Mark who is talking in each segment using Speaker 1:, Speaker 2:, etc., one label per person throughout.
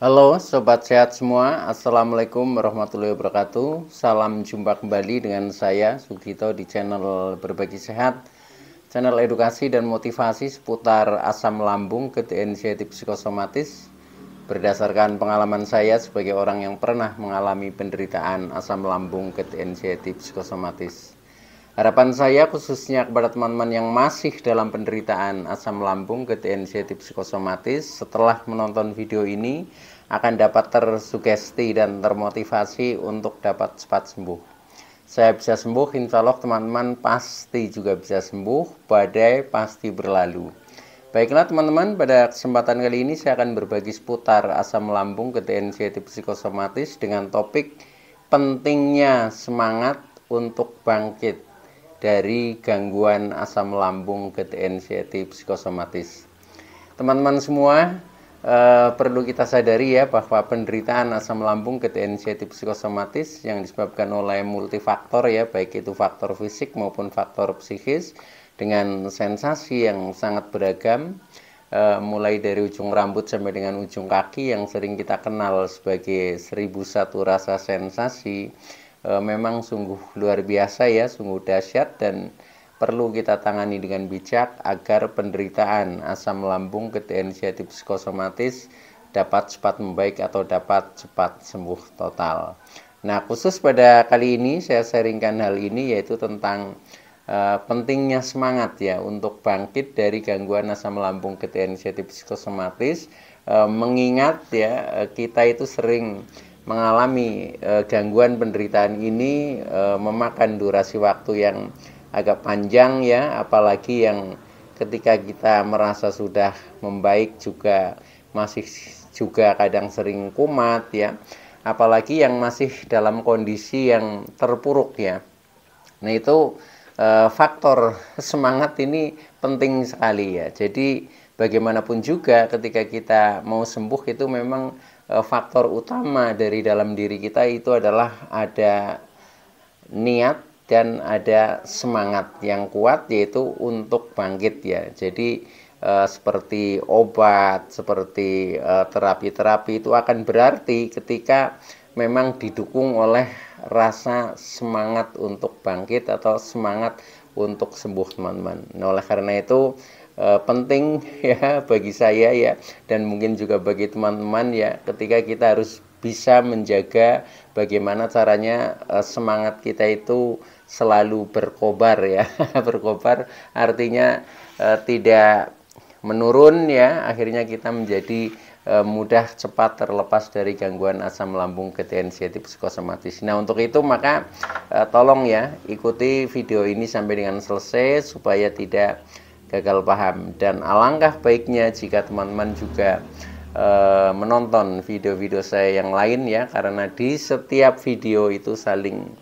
Speaker 1: Halo Sobat Sehat semua, Assalamualaikum warahmatullahi wabarakatuh. Salam jumpa kembali dengan saya Sugito di channel Berbagi Sehat, channel edukasi dan motivasi seputar asam lambung, GTD inisiatif psikosomatis. Berdasarkan pengalaman saya sebagai orang yang pernah mengalami penderitaan asam lambung, GTD inisiatif psikosomatis. Harapan saya khususnya kepada teman-teman yang masih dalam penderitaan asam lambung, GTD inisiatif psikosomatis, setelah menonton video ini akan dapat tersugesti dan termotivasi untuk dapat cepat sembuh. Saya bisa sembuh, insya Allah teman-teman pasti juga bisa sembuh, badai pasti berlalu. Baiklah teman-teman, pada kesempatan kali ini saya akan berbagi seputar asam lambung, GTD inisiatif psikosomatis dengan topik pentingnya semangat untuk bangkit dari gangguan asam lambung, GTD inisiatif psikosomatis. Teman-teman semua, perlu kita sadari ya bahwa penderitaan asam lambung, GTD inisiatif psikosomatis yang disebabkan oleh multifaktor ya, baik itu faktor fisik maupun faktor psikis dengan sensasi yang sangat beragam, mulai dari ujung rambut sampai dengan ujung kaki yang sering kita kenal sebagai 1001 rasa sensasi. Memang sungguh luar biasa ya, sungguh dahsyat dan perlu kita tangani dengan bijak agar penderitaan asam lambung, GTD inisiatif psikosomatis dapat cepat membaik atau dapat cepat sembuh total. Nah, khusus pada kali ini saya sharingkan hal ini, yaitu tentang pentingnya semangat ya untuk bangkit dari gangguan asam lambung, GTD inisiatif psikosomatis, mengingat ya kita itu sering mengalami gangguan penderitaan ini memakan durasi waktu yang agak panjang ya, apalagi yang ketika kita merasa sudah membaik juga masih juga kadang sering kumat ya, apalagi yang masih dalam kondisi yang terpuruk ya. Nah itu faktor semangat ini penting sekali ya. Jadi bagaimanapun juga ketika kita mau sembuh itu memang faktor utama dari dalam diri kita itu adalah ada niat dan ada semangat yang kuat, yaitu untuk bangkit ya. Jadi seperti obat, seperti terapi-terapi itu akan berarti ketika memang didukung oleh rasa semangat untuk bangkit atau semangat untuk sembuh teman-teman. Nah, oleh karena itu penting ya bagi saya ya, dan mungkin juga bagi teman-teman ya, ketika kita harus bisa menjaga bagaimana caranya semangat kita itu selalu berkobar ya. Berkobar artinya tidak menurun ya, akhirnya kita menjadi mudah cepat terlepas dari gangguan asam lambung, GTD inisiatif psikosomatis. Nah, untuk itu maka tolong ya ikuti video ini sampai dengan selesai supaya tidak gagal paham, dan alangkah baiknya jika teman-teman juga menonton video-video saya yang lain ya, karena di setiap video itu saling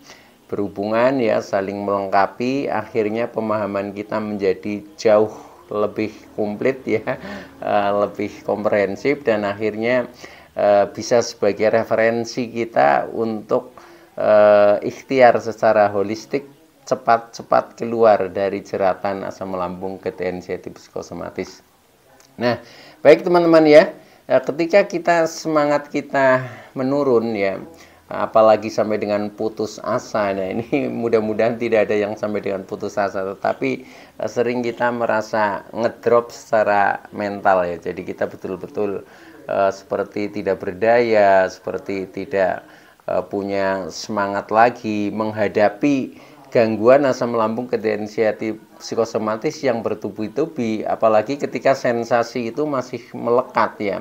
Speaker 1: berhubungan ya, saling melengkapi, akhirnya pemahaman kita menjadi jauh lebih komplit ya, lebih komprehensif, dan akhirnya bisa sebagai referensi kita untuk ikhtiar secara holistik cepat-cepat keluar dari jeratan asam lambung, GTD inisiatif psikosomatis. Nah, baik teman-teman ya, ketika kita semangat kita menurun ya, apalagi sampai dengan putus asa. Nah, ini mudah-mudahan tidak ada yang sampai dengan putus asa, tetapi sering kita merasa ngedrop secara mental ya. Jadi kita betul-betul seperti tidak berdaya, seperti tidak punya semangat lagi menghadapi gangguan asam lambung, GTD inisiatif psikosomatis yang bertubi-tubi, apalagi ketika sensasi itu masih melekat ya.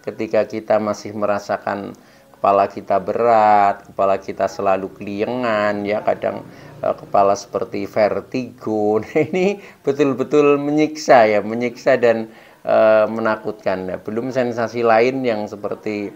Speaker 1: Ketika kita masih merasakan kepala kita berat, kepala kita selalu keliengan ya, kadang kepala seperti vertigo. Nah, ini betul-betul menyiksa ya, menyiksa dan menakutkan. Nah, belum sensasi lain yang seperti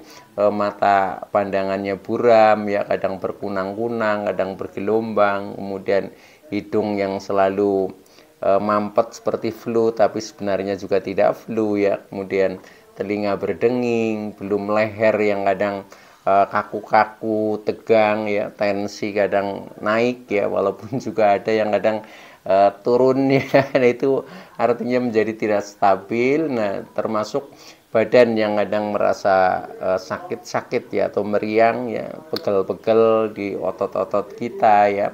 Speaker 1: mata pandangannya buram ya, kadang berkunang-kunang, kadang bergelombang, kemudian hidung yang selalu mampet seperti flu tapi sebenarnya juga tidak flu ya, kemudian telinga berdenging, belum leher yang kadang kaku-kaku, tegang ya, tensi kadang naik ya, walaupun juga ada yang kadang turun ya. Nah, itu artinya menjadi tidak stabil. Nah, termasuk badan yang kadang merasa sakit-sakit ya, atau meriang ya, pegel-pegel di otot-otot kita ya,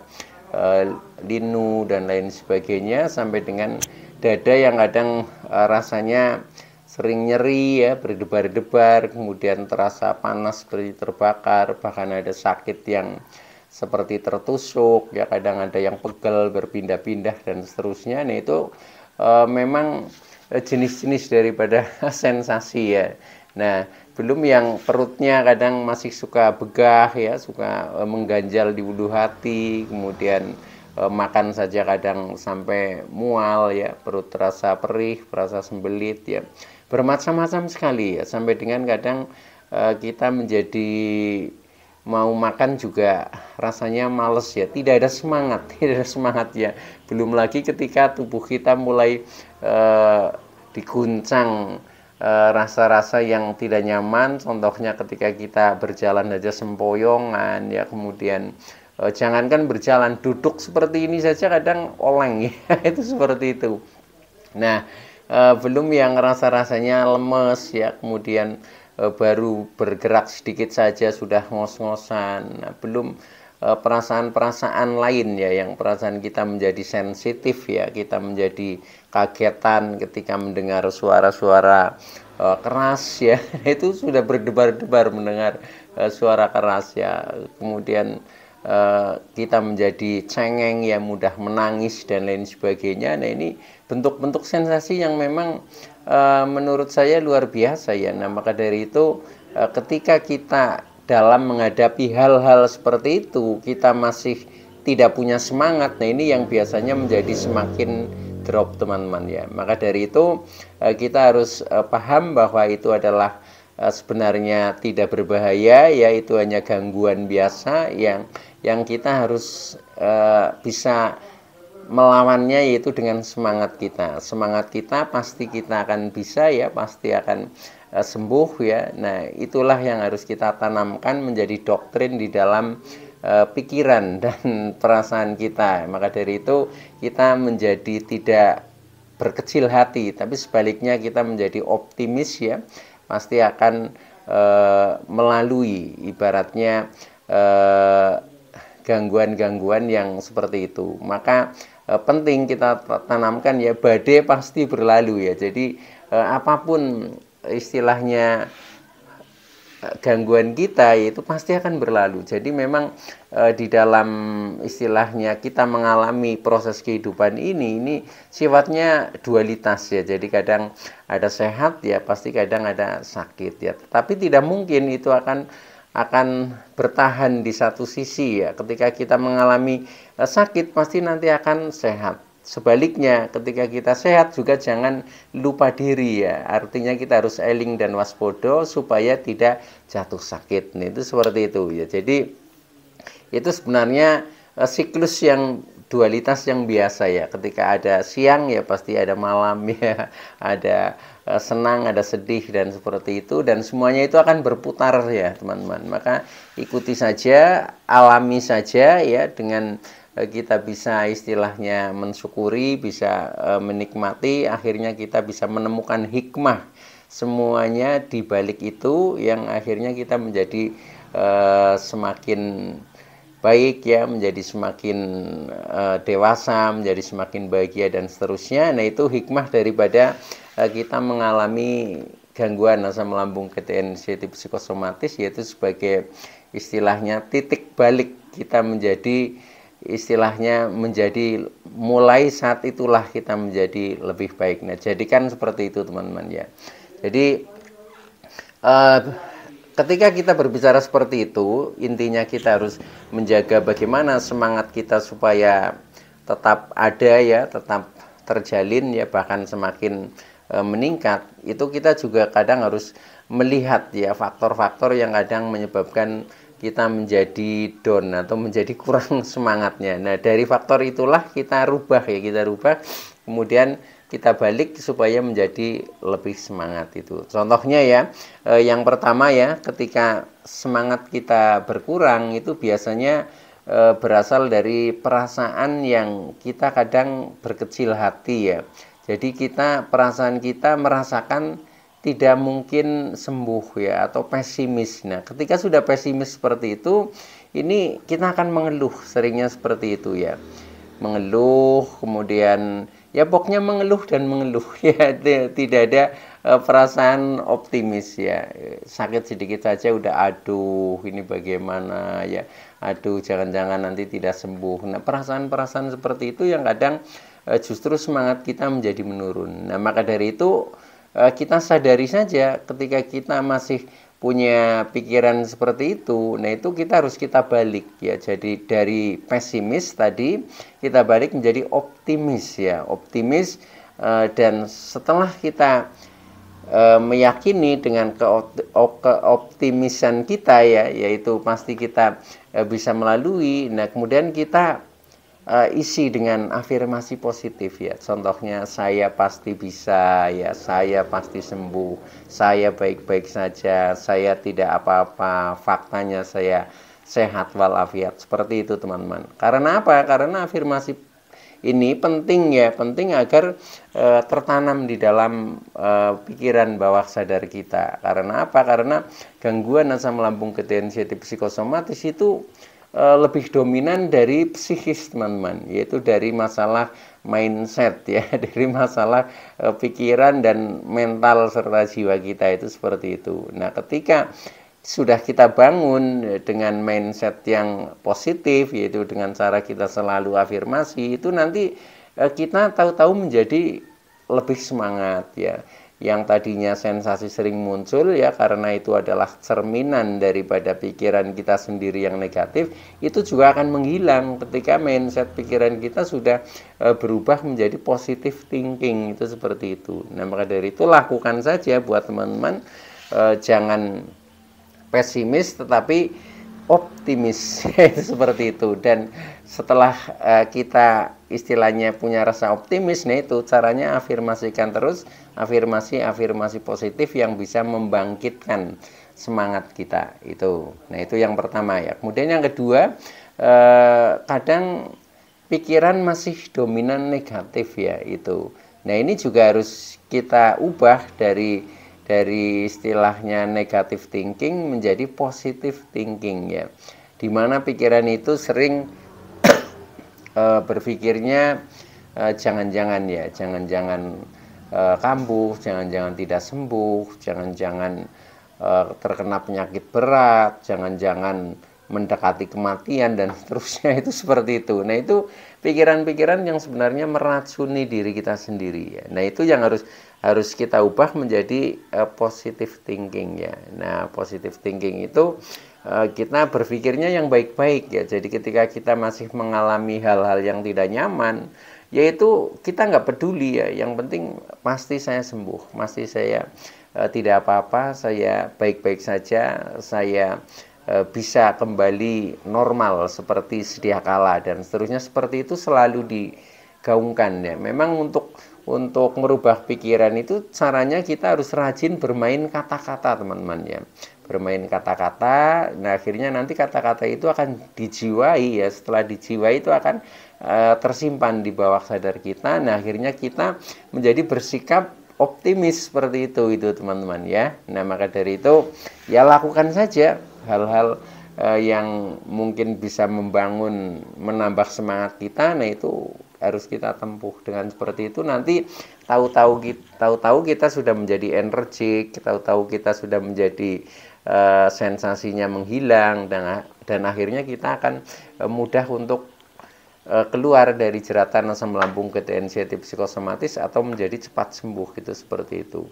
Speaker 1: linu dan lain sebagainya, sampai dengan dada yang kadang rasanya sering nyeri ya, berdebar-debar, kemudian terasa panas seperti terbakar, bahkan ada sakit yang seperti tertusuk ya, kadang ada yang pegel berpindah-pindah dan seterusnya. Nah itu memang jenis-jenis daripada sensasi ya. Nah, belum yang perutnya kadang masih suka begah ya, suka mengganjal di ulu hati, kemudian makan saja kadang sampai mual ya, perut terasa perih, terasa sembelit ya. Bermacam-macam sekali ya, sampai dengan kadang kita menjadi mau makan juga rasanya males ya, tidak ada semangat, tidak ada semangat ya. Belum lagi ketika tubuh kita mulai diguncang rasa-rasa yang tidak nyaman, contohnya ketika kita berjalan aja sempoyongan ya, kemudian jangankan berjalan, duduk seperti ini saja kadang oleng ya, itu seperti itu. Nah, belum yang rasa-rasanya lemes ya, kemudian baru bergerak sedikit saja sudah ngos-ngosan. Nah, belum perasaan-perasaan lain ya, yang perasaan kita menjadi sensitif ya, kita menjadi kagetan ketika mendengar suara-suara keras ya, itu sudah berdebar-debar mendengar suara keras ya, kemudian kita menjadi cengeng ya, mudah menangis dan lain sebagainya. Nah ini bentuk-bentuk sensasi yang memang menurut saya luar biasa ya. Nah maka dari itu ketika kita dalam menghadapi hal-hal seperti itu kita masih tidak punya semangat, nah ini yang biasanya menjadi semakin drop teman-teman ya. Maka dari itu kita harus paham bahwa itu adalah sebenarnya tidak berbahaya ya, itu hanya gangguan biasa yang kita harus bisa melawannya, yaitu dengan semangat kita. Semangat kita pasti kita akan bisa ya, pasti akan sembuh ya. Nah, itulah yang harus kita tanamkan menjadi doktrin di dalam pikiran dan perasaan kita. Maka dari itu kita menjadi tidak berkecil hati, tapi sebaliknya kita menjadi optimis ya, pasti akan melalui ibaratnya gangguan-gangguan yang seperti itu. Maka penting kita tanamkan ya, badai pasti berlalu ya. Jadi apapun istilahnya gangguan kita itu pasti akan berlalu. Jadi memang di dalam istilahnya kita mengalami proses kehidupan ini sifatnya dualitas ya. Jadi kadang ada sehat ya, pasti kadang ada sakit ya. Tapi tidak mungkin itu akan bertahan di satu sisi ya. Ketika kita mengalami sakit pasti nanti akan sehat. Sebaliknya ketika kita sehat juga jangan lupa diri ya. Artinya kita harus eling dan waspada supaya tidak jatuh sakit. Nah, itu seperti itu ya. Jadi itu sebenarnya siklus yang dualitas yang biasa ya. Ketika ada siang ya pasti ada malam ya. Ada senang, ada sedih dan seperti itu, dan semuanya itu akan berputar ya teman-teman. Maka ikuti saja, alami saja ya, dengan kita bisa istilahnya mensyukuri, bisa menikmati, akhirnya kita bisa menemukan hikmah semuanya di balik itu, yang akhirnya kita menjadi semakin baik ya, menjadi semakin dewasa, menjadi semakin bahagia dan seterusnya. Nah itu hikmah daripada kita mengalami gangguan asam lambung ketensiatif psikosomatis, yaitu sebagai istilahnya titik balik kita menjadi istilahnya menjadi, mulai saat itulah kita menjadi lebih baik. Nah, jadikan seperti itu teman-teman ya. Jadi ketika kita berbicara seperti itu, intinya kita harus menjaga bagaimana semangat kita supaya tetap ada ya, tetap terjalin ya, bahkan semakin meningkat. Itu kita juga kadang harus melihat ya faktor-faktor yang kadang menyebabkan kita menjadi down atau menjadi kurang semangatnya. Nah, dari faktor itulah kita rubah ya, kemudian kita balik supaya menjadi lebih semangat itu. Contohnya ya, yang pertama ya, ketika semangat kita berkurang itu biasanya berasal dari perasaan yang kita kadang berkecil hati ya. Jadi perasaan kita merasakan tidak mungkin sembuh ya, atau pesimis. Nah, ketika sudah pesimis seperti itu, ini kita akan mengeluh, seringnya seperti itu ya. Mengeluh, kemudian ya pokoknya mengeluh dan mengeluh ya, tidak ada perasaan optimis ya. Sakit sedikit saja udah aduh ini bagaimana ya, aduh jangan-jangan nanti tidak sembuh. Nah, perasaan-perasaan seperti itu yang kadang justru semangat kita menjadi menurun. Nah, maka dari itu kita sadari saja ketika kita masih punya pikiran seperti itu, nah itu kita harus kita balik ya. Jadi dari pesimis tadi kita balik menjadi optimis ya, optimis. Dan setelah kita meyakini dengan keoptimisan kita ya, yaitu pasti kita bisa melalui. Nah, kemudian kita isi dengan afirmasi positif ya. Contohnya, saya pasti bisa ya, saya pasti sembuh, saya baik-baik saja, saya tidak apa-apa, faktanya saya sehat walafiat. Seperti itu teman-teman. Karena apa? Karena afirmasi ini penting ya, penting agar tertanam di dalam pikiran bawah sadar kita. Karena apa? Karena gangguan asam lambung ketensiatif psikosomatis itu lebih dominan dari psikis teman-teman, yaitu dari masalah mindset ya, dari masalah pikiran dan mental serta jiwa kita itu seperti itu. Nah, ketika sudah kita bangun dengan mindset yang positif, yaitu dengan cara kita selalu afirmasi, itu nanti kita tahu-tahu menjadi lebih semangat ya. Yang tadinya sensasi sering muncul ya, karena itu adalah cerminan daripada pikiran kita sendiri yang negatif, itu juga akan menghilang ketika mindset pikiran kita sudah berubah menjadi positive thinking, itu seperti itu. Nah, maka dari itu lakukan saja buat teman-teman, jangan pesimis tetapi optimis seperti itu. Dan setelah kita istilahnya punya rasa optimis, nah itu caranya afirmasikan terus, afirmasi positif yang bisa membangkitkan semangat kita itu. Nah, itu yang pertama ya. Kemudian yang kedua, kadang pikiran masih dominan negatif ya itu. Nah, ini juga harus kita ubah dari istilahnya negative thinking menjadi positive thinking ya, dimana pikiran itu sering berpikirnya jangan-jangan ya, jangan-jangan kambuh, jangan-jangan tidak sembuh, jangan-jangan terkena penyakit berat, jangan-jangan mendekati kematian dan seterusnya, itu seperti itu. Nah, itu pikiran-pikiran yang sebenarnya meracuni diri kita sendiri ya. Nah, itu yang harus kita ubah menjadi positive thinking ya. Nah, positive thinking itu kita berpikirnya yang baik-baik ya. Jadi ketika kita masih mengalami hal-hal yang tidak nyaman, yaitu kita nggak peduli ya. Yang penting pasti saya sembuh, pasti saya tidak apa-apa, saya baik-baik saja, saya bisa kembali normal seperti sedia kala dan seterusnya. Seperti itu selalu digaungkan ya. Memang untuk merubah pikiran itu caranya kita harus rajin bermain kata-kata teman-teman ya, bermain kata-kata. Nah, akhirnya nanti kata-kata itu akan dijiwai ya. Setelah dijiwai itu akan tersimpan di bawah sadar kita. Nah, akhirnya kita menjadi bersikap optimis seperti itu teman-teman ya. Nah, maka dari itu ya lakukan saja hal-hal yang mungkin bisa menambah semangat kita. Nah, itu harus kita tempuh. Dengan seperti itu nanti tahu-tahu kita sudah menjadi energik, tahu-tahu kita sudah menjadi sensasinya menghilang, dan akhirnya kita akan mudah untuk keluar dari jeratan asam lambung ketensiatif psikosomatis atau menjadi cepat sembuh gitu, seperti itu.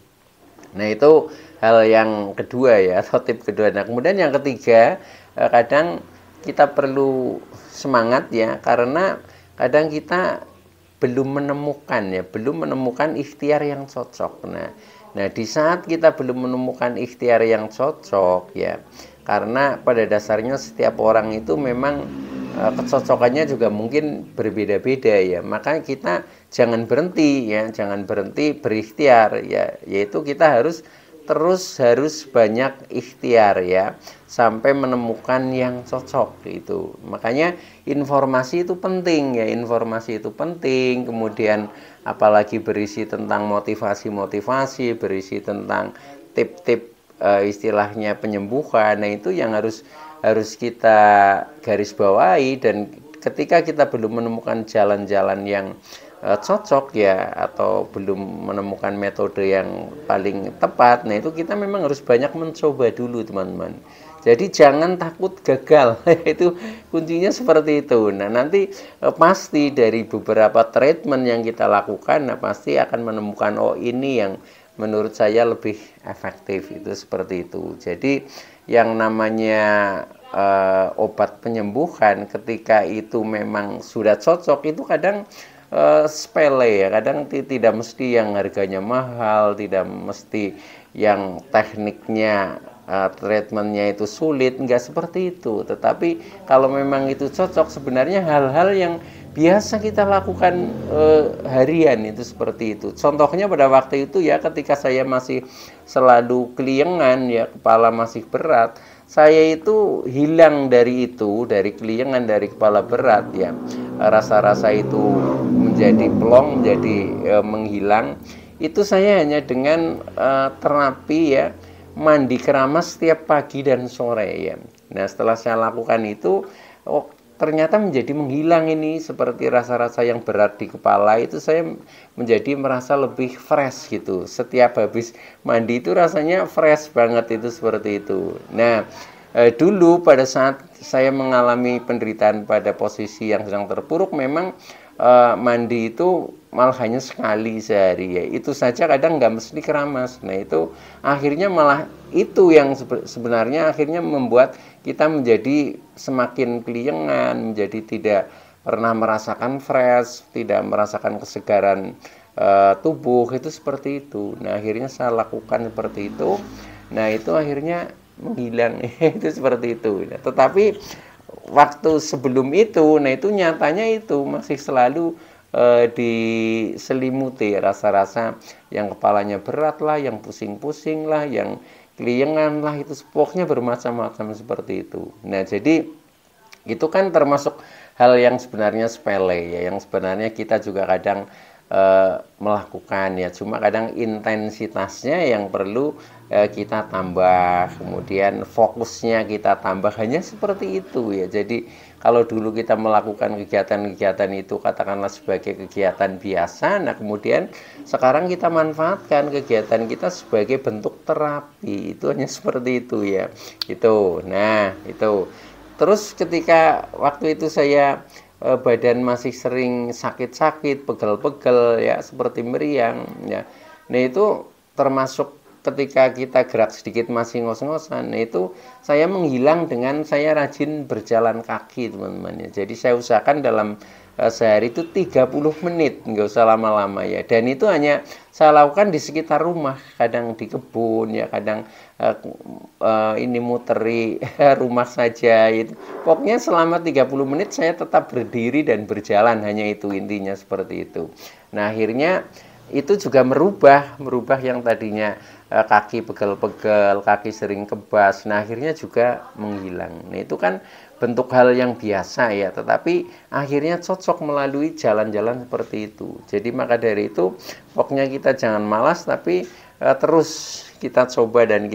Speaker 1: Nah, itu hal yang kedua ya, atau tip kedua. Nah, kemudian yang ketiga, kadang kita perlu semangat ya, karena kadang kita belum menemukan ikhtiar yang cocok. Nah, di saat kita belum menemukan ikhtiar yang cocok ya, karena pada dasarnya setiap orang itu memang kecocokannya juga mungkin berbeda-beda ya. Maka kita jangan berhenti berikhtiar ya, yaitu kita harus terus harus banyak ikhtiar ya, sampai menemukan yang cocok itu. Makanya informasi itu penting ya, informasi itu penting. Kemudian apalagi berisi tentang motivasi-motivasi, berisi tentang tip-tip istilahnya penyembuhan. Nah, itu yang harus kita garis bawahi. Dan ketika kita belum menemukan jalan-jalan yang cocok ya, atau belum menemukan metode yang paling tepat, nah itu kita memang harus banyak mencoba dulu teman-teman. Jadi jangan takut gagal. Itu kuncinya seperti itu. Nah, nanti pasti dari beberapa treatment yang kita lakukan, nah pasti akan menemukan, oh ini yang menurut saya lebih efektif, itu seperti itu. Jadi yang namanya obat penyembuhan, ketika itu memang sudah cocok, itu kadang sepele ya, kadang tidak mesti yang harganya mahal, tidak mesti yang tekniknya treatmentnya itu sulit, enggak seperti itu. Tetapi kalau memang itu cocok, sebenarnya hal-hal yang biasa kita lakukan harian itu seperti itu. Contohnya pada waktu itu ya, ketika saya masih selalu keliengan ya, kepala masih berat, saya itu hilang dari itu, dari keliengan, dari kepala berat ya, rasa-rasa itu menjadi plong, menjadi menghilang. Itu saya hanya dengan terapi ya, mandi keramas setiap pagi dan sore ya. Nah, setelah saya lakukan itu, oh, ternyata menjadi menghilang ini, seperti rasa-rasa yang berat di kepala itu, saya menjadi merasa lebih fresh gitu. Setiap habis mandi itu rasanya fresh banget itu, seperti itu. Nah, dulu pada saat saya mengalami penderitaan pada posisi yang sedang terpuruk, memang mandi itu malah hanya sekali sehari ya, itu saja kadang nggak mesti keramas. Nah, itu akhirnya malah itu yang sebenarnya akhirnya membuat kita menjadi semakin keliengan, menjadi tidak pernah merasakan fresh, tidak merasakan kesegaran tubuh, itu seperti itu. Nah, akhirnya saya lakukan seperti itu. Nah, itu akhirnya menghilang. Itu seperti itu. Nah, tetapi waktu sebelum itu, nah itu nyatanya itu masih selalu diselimuti rasa-rasa yang kepalanya berat lah, yang pusing-pusing lah, yang keliengan lah, itu pokoknya bermacam-macam seperti itu. Nah, jadi itu kan termasuk hal yang sebenarnya sepele ya, yang sebenarnya kita juga kadang melakukan ya, cuma kadang intensitasnya yang perlu kita tambah, kemudian fokusnya kita tambah, hanya seperti itu ya. Jadi kalau dulu kita melakukan kegiatan-kegiatan itu katakanlah sebagai kegiatan biasa, nah kemudian sekarang kita manfaatkan kegiatan kita sebagai bentuk terapi, itu hanya seperti itu ya. Itu, nah itu. Terus ketika waktu itu saya badan masih sering sakit-sakit, pegel-pegel ya, seperti meriang ya. Nah, itu termasuk ketika kita gerak sedikit masih ngos-ngosan. Nah, itu saya menghilang dengan saya rajin berjalan kaki, teman-teman ya. Jadi saya usahakan dalam sehari itu 30 menit, nggak usah lama-lama ya. Dan itu hanya saya lakukan di sekitar rumah, kadang di kebun ya, kadang ini muteri rumah saja itu. Pokoknya selama 30 menit saya tetap berdiri dan berjalan, hanya itu intinya, seperti itu. Nah, akhirnya itu juga merubah yang tadinya kaki pegel-pegel, kaki sering kebas, nah akhirnya juga menghilang. Nah, itu kan bentuk hal yang biasa ya, tetapi akhirnya cocok melalui jalan-jalan seperti itu. Jadi maka dari itu pokoknya kita jangan malas, tapi terus kita coba dan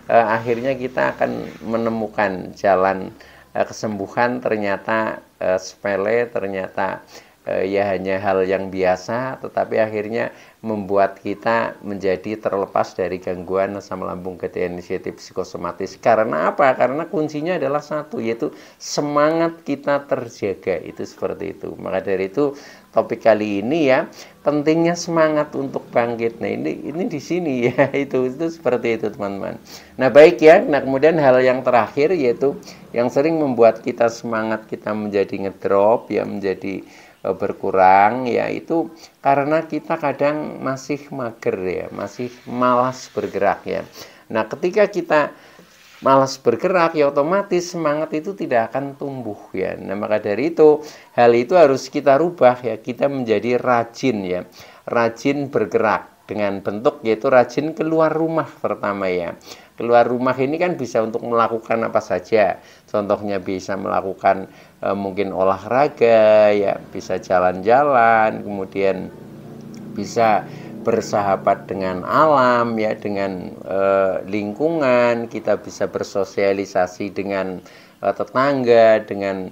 Speaker 1: akhirnya kita akan menemukan jalan kesembuhan. Ternyata sepele, ternyata ya hanya hal yang biasa, tetapi akhirnya membuat kita menjadi terlepas dari gangguan asam lambung gatal inisiatif psikosomatis. Karena apa? Karena kuncinya adalah satu, yaitu semangat kita terjaga, itu seperti itu. Maka dari itu topik kali ini ya, pentingnya semangat untuk bangkit. Nah, ini di sini ya, itu seperti itu teman-teman. Nah, baik ya. Nah, kemudian hal yang terakhir yaitu yang sering membuat kita semangat kita menjadi ngedrop ya, menjadi berkurang, yaitu karena kita kadang masih mager ya, masih malas bergerak ya. Nah, ketika kita malas bergerak ya, otomatis semangat itu tidak akan tumbuh ya. Nah, maka dari itu hal itu harus kita rubah ya, kita menjadi rajin ya, rajin bergerak. dengan bentuk yaitu rajin keluar rumah pertama ya. Keluar rumah ini kan bisa untuk melakukan apa saja. Contohnya bisa melakukan mungkin olahraga ya, bisa jalan-jalan, kemudian bisa bersahabat dengan alam ya, dengan lingkungan, kita bisa bersosialisasi dengan tetangga, dengan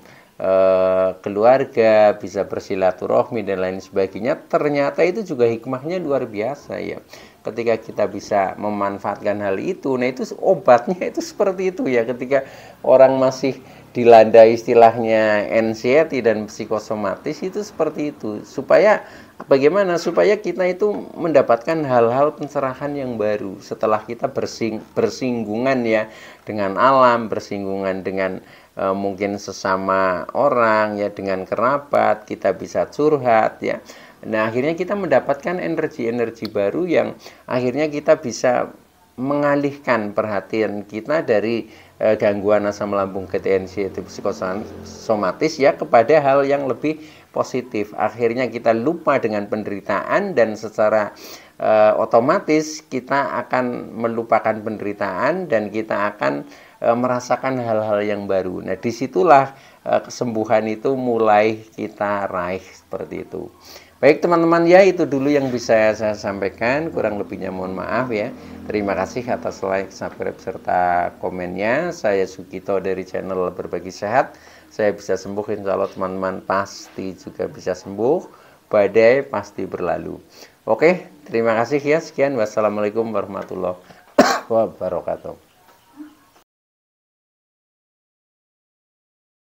Speaker 1: keluarga, bisa bersilaturahmi dan lain sebagainya. Ternyata itu juga hikmahnya luar biasa ya. Ketika kita bisa memanfaatkan hal itu, nah itu obatnya itu seperti itu ya. Ketika orang masih dilanda istilahnya anxiety dan psikosomatis itu seperti itu. Supaya bagaimana? Supaya kita itu mendapatkan hal-hal pencerahan yang baru setelah kita bersinggungan ya dengan alam, bersinggungan dengan mungkin sesama orang ya, dengan kerabat, kita bisa curhat ya. Nah, akhirnya kita mendapatkan energi-energi baru yang akhirnya kita bisa mengalihkan perhatian kita dari gangguan asam lambung GTNC itu psikosomatis ya kepada hal yang lebih positif. Akhirnya kita lupa dengan penderitaan dan secara otomatis kita akan melupakan penderitaan dan kita akan merasakan hal-hal yang baru. Nah, disitulah kesembuhan itu mulai kita raih seperti itu. Baik teman-teman ya, itu dulu yang bisa saya sampaikan, kurang lebihnya mohon maaf ya. Terima kasih atas like, subscribe, serta komennya. Saya Sugito dari channel Berbagi Sehat. Saya bisa sembuh, insya Allah teman-teman pasti juga bisa sembuh. Badai pasti berlalu. Oke, terima kasih ya, sekian. Wassalamualaikum warahmatullahi wabarakatuh.